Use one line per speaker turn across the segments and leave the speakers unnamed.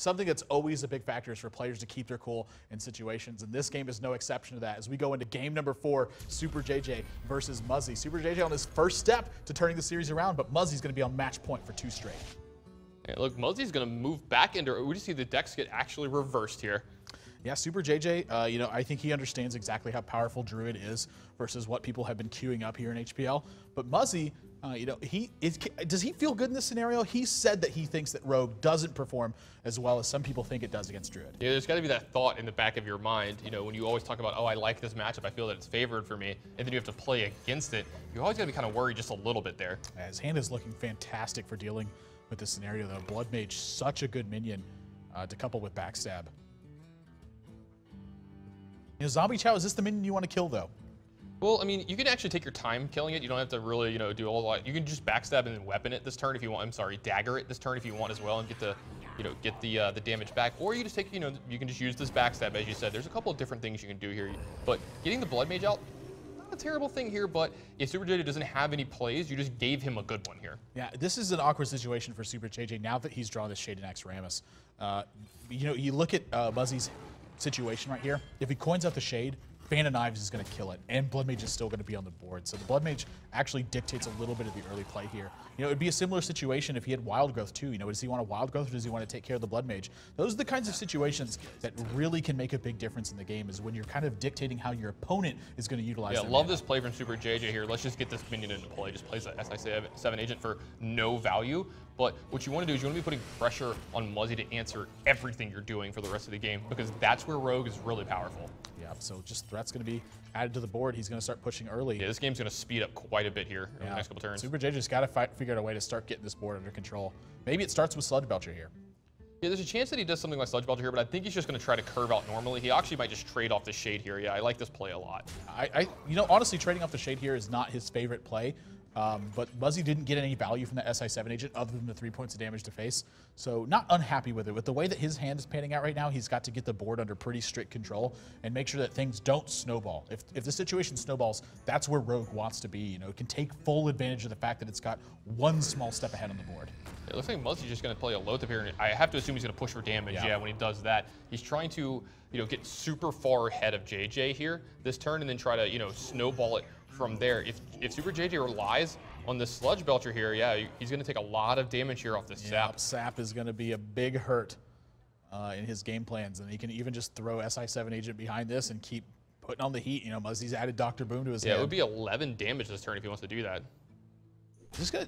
something that's always a big factor is for players to keep their cool in situations, and this game is no exception to that. As we go into game number 4, Super JJ versus Muzzy. Super JJ on his first step to turning the series around, but Muzzy's going to be on match point for 2 straight.
Yeah, look, Muzzy's going to move back into. We just see the decks get actually reversed here.
Yeah, Super JJ, you know, I think he understands exactly how powerful Druid is versus what people have been queuing up here in HPL. But Muzzy, you know, does he feel good in this scenario? He said that he thinks that Rogue doesn't perform as well as some people think it does against Druid.
Yeah, there's got to be that thought in the back of your mind, you know, when you always talk about, oh, I like this matchup, I feel that it's favored for me, and then you have to play against it. You always got to be kind of worried just a little bit there.
His hand is looking fantastic for dealing with this scenario, though. Blood Mage, such a good minion to couple with Backstab. You know, Zombie Chow, is this the minion you want to kill, though?
Well, I mean, you can actually take your time killing it. You don't have to really, you know, do a lot. You can just backstab and then weapon it this turn if you want. I'm sorry, dagger it this turn if you want as well, and get the, you know, get the damage back. Or you just take, you know, you can just use this backstab as you said. There's a couple of different things you can do here, but getting the Blood Mage out, not a terrible thing here. But if Super JJ doesn't have any plays, you just gave him a good one here.
Yeah, this is an awkward situation for Super JJ now that he's drawn this Shaded Axe Rammus. You know, you look at Muzzy's situation right here. If he coins out the Shade, Fan of Knives is going to kill it, and Blood Mage is still going to be on the board. So the Blood Mage actually dictates a little bit of the early play here. You know, it'd be a similar situation if he had Wild Growth too. You know, does he want a Wild Growth or does he want to take care of the Blood Mage? Those are the kinds of situations that really can make a big difference in the game, is when you're kind of dictating how your opponent is going to utilize
Yeah, love this play from Super JJ here. Let's just get this minion into play. Just plays that SI7 agent for no value. But what you want to do is you want to be putting pressure on Muzzy to answer everything you're doing for the rest of the game, because that's where Rogue is really powerful.
Yeah, so just threat's going to be added to the board. He's going to start pushing early.
Yeah, this game's going to speed up quite a bit here in the next couple turns.
Super JJ's got to figure out a way to start getting this board under control. Maybe it starts with Sludge Belcher here.
Yeah, there's a chance that he does something like Sludge Belcher here, but I think he's just going to try to curve out normally. He actually might just trade off the Shade here. Yeah, I like this play a lot.
You know, honestly, trading off the Shade here is not his favorite play. But Muzzy didn't get any value from that SI7 agent other than the 3 points of damage to face. So not unhappy with it. With the way that his hand is panning out right now, he's got to get the board under pretty strict control and make sure that things don't snowball. If the situation snowballs, that's where Rogue wants to be. You know, it can take full advantage of the fact that it's got one small step ahead on the board.
It looks like Muzzy's just going to play a Loatheb here, and I have to assume he's going to push for damage. Yeah, when he does that, he's trying to, you know, get super far ahead of JJ here this turn, and then try to, you know, snowball it from there. If Super JJ relies on the Sludge Belcher here, yeah, he's going to take a lot of damage here off the Sap.
Sap is going to be a big hurt in his game plans, and he can even just throw SI7 agent behind this and keep putting on the heat. You know, Muzzy's added Dr. Boom to his hand.
Yeah, it would be 11 damage this turn if he wants to do that.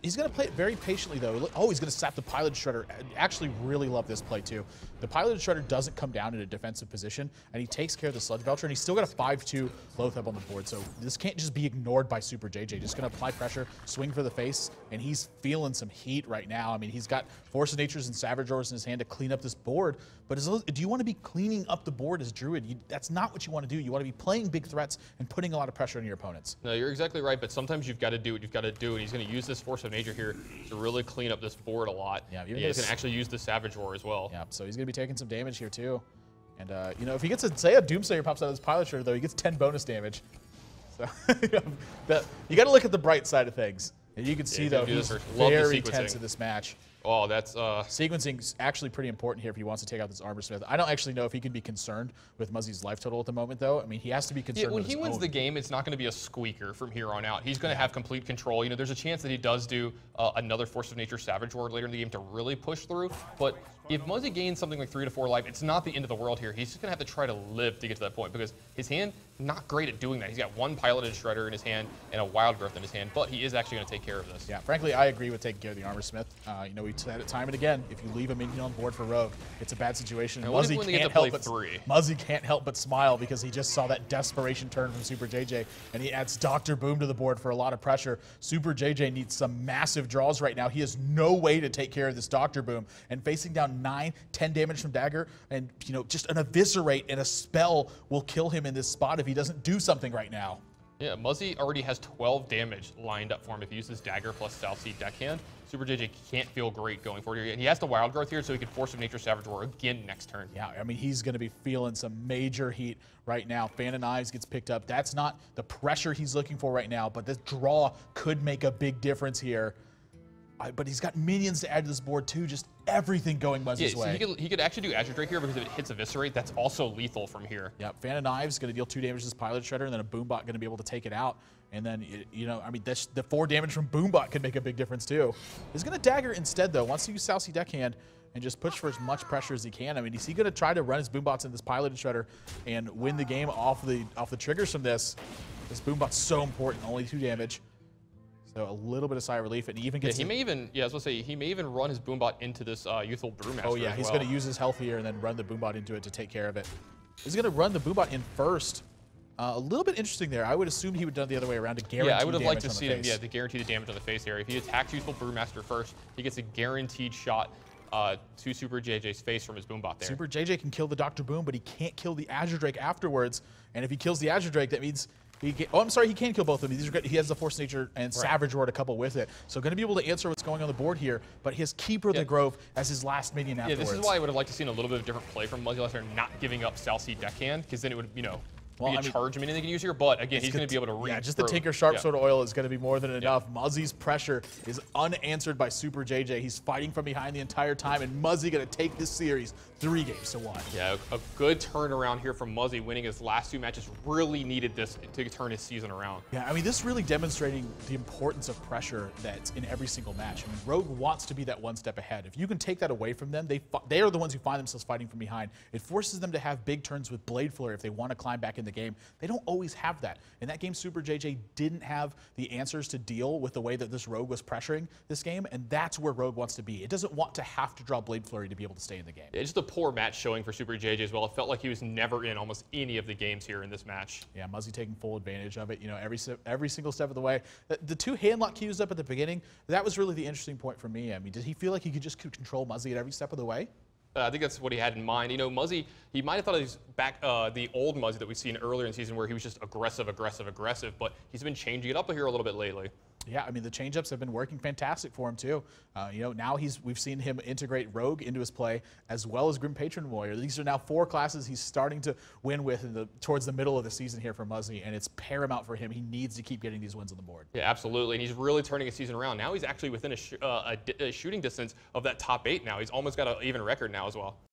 He's gonna play it very patiently though. Oh, he's gonna sap the Pilot Shredder. I actually really love this play too. The Pilot Shredder doesn't come down in a defensive position, and he takes care of the Sludge Belcher, and he's still got a 5-2 Loatheb on the board. So this can't just be ignored by Super JJ. Just gonna apply pressure, swing for the face, and he's feeling some heat right now. I mean, he's got Force of Natures and Savage Roars in his hand to clean up this board. But do you want to be cleaning up the board as Druid? That's not what you want to do. You want to be playing big threats and putting a lot of pressure on your opponents.
No, you're exactly right, but sometimes you've got to do what you've got to do, and he's going to use this Force of Nature here to really clean up this board a lot. Yeah, he's going to actually use the Savage Roar as well.
Yeah, so he's going to be taking some damage here too. And, you know, if he gets say a Doomsayer pops out of his Pilot Shredder, though, he gets 10 bonus damage. So you got to look at the bright side of things. And you can see, though, he's very tense in this match.
Oh, that's...
Sequencing's actually pretty important here if he wants to take out this Armor Smith. I don't actually know if he can be concerned with Muzzy's life total at the moment, though. I mean, he has to be concerned with his own.
When he wins the game, it's not going to be a squeaker from here on out. He's going to have complete control. You know, there's a chance that he does do another Force of Nature Savage Roar later in the game to really push through. But if Muzzy gains something like 3 to 4 life, it's not the end of the world here. He's just going to have to try to live to get to that point, because his hand, not great at doing that. He's got one Piloted Shredder in his hand and a Wild Growth in his hand, but he is actually going to take care of this.
Yeah, frankly, I agree with taking care of the Armor Smith. You know, we said it time and again, if you leave a minion on board for Rogue, it's a bad situation. Muzzy can't help but smile because he just saw that desperation turn from Super JJ, and he adds Dr. Boom to the board for a lot of pressure. Super JJ needs some massive draws right now. He has no way to take care of this Dr. Boom, and facing down 9, 10 damage from Dagger, and, you know, just an Eviscerate and a spell will kill him in this spot if he doesn't do something right now.
Yeah, Muzzy already has 12 damage lined up for him if he uses Dagger plus Southsea Deckhand. Super JJ can't feel great going forward here. And he has the Wild Growth here, so he can Force of Nature Savage Roar again next turn.
Yeah, I mean, he's going to be feeling some major heat right now. Fan of Knives gets picked up. That's not the pressure he's looking for right now, but this draw could make a big difference here. But he's got minions to add to this board too. Just everything going Muzzy's
so
way.
he could actually do Azure Drake here because if it hits Eviscerate, that's also lethal from here.
Yep, Fan of Knives going to deal 2 damage to this Pilot Shredder, and then a Boombot going to be able to take it out. And then, you know, I mean, the 4 damage from Boombot could make a big difference too. He's going to Dagger instead, though. Wants to use South Sea Deckhand and just push for as much pressure as he can. I mean, is he going to try to run his Boombots in this Pilot Shredder and win the game off the triggers from this? This Boombot's so important, only 2 damage. So a little bit of sigh of relief, and he even gets.
He may even, I was gonna say, he may even run his Boombot into this Youthful Brewmaster.
Oh yeah, he's going to use his health here and then run the Boombot into it to take care of it. He's going to run the Boombot in first. A little bit interesting there. I would assume he would have done the other way around to guarantee.
Yeah, I would have liked to see him.
Face.
Yeah, to guarantee the damage on the face there. If he attacks Youthful Brewmaster first, he gets a guaranteed shot to Super JJ's face from his Boombot there.
Super JJ can kill the Dr. Boom, but he can't kill the Azure Drake afterwards. And if he kills the Azure Drake, that means he can, oh, I'm sorry, he can kill both of them. These are good. He has the Force Nature and Savage Roar to couple with it. So going to be able to answer what's going on the board here, but his Keeper of the Grove as his last minion afterwards.
Yeah, this is why I would have liked to seen a little bit of different play from Muzzy Lester, not giving up South Sea Deckhand, because then it would, you know, be a charge minion they can use here, but again, he's going to be able to read.
Yeah, just the Tinker Sharp Sword Oil is going to be more than enough. Muzzy's pressure is unanswered by Super JJ. He's fighting from behind the entire time, and Muzzy going to take this series 3-1.
Yeah, a good turnaround here from Muzzy, winning his last 2 matches. Really needed this to turn his season around.
Yeah, I mean, this really demonstrating the importance of pressure that's in every single match. I mean, Rogue wants to be that 1 step ahead. If you can take that away from them, they are the ones who find themselves fighting from behind. It forces them to have big turns with Blade Flurry if they want to climb back in the game. They don't always have that. In that game, Super JJ didn't have the answers to deal with the way that this Rogue was pressuring this game, and that's where Rogue wants to be. It doesn't want to have to draw Blade Flurry to be able to stay in the game.
It's just a poor match showing for Super JJ as well. It felt like he was never in almost any of the games here in this match.
Yeah, Muzzy taking full advantage of it, you know, every single step of the way. The 2 handlock cues up at the beginning, that was really the interesting point for me. I mean, did he feel like he could just control Muzzy at every step of the way?
I think that's what he had in mind. You know, Muzzy, he might have thought he was back the old Muzzy that we've seen earlier in the season where he was just aggressive, but he's been changing it up here a little bit lately.
Yeah, I mean, the change-ups have been working fantastic for him, too. You know, now we've seen him integrate Rogue into his play, as well as Grim Patron Warrior. These are now 4 classes he's starting to win with towards the middle of the season here for Muzzy, and it's paramount for him. He needs to keep getting these wins on the board.
Yeah, absolutely, and he's really turning his season around. Now he's actually within a shooting distance of that top 8 now. He's almost got an even record now as well.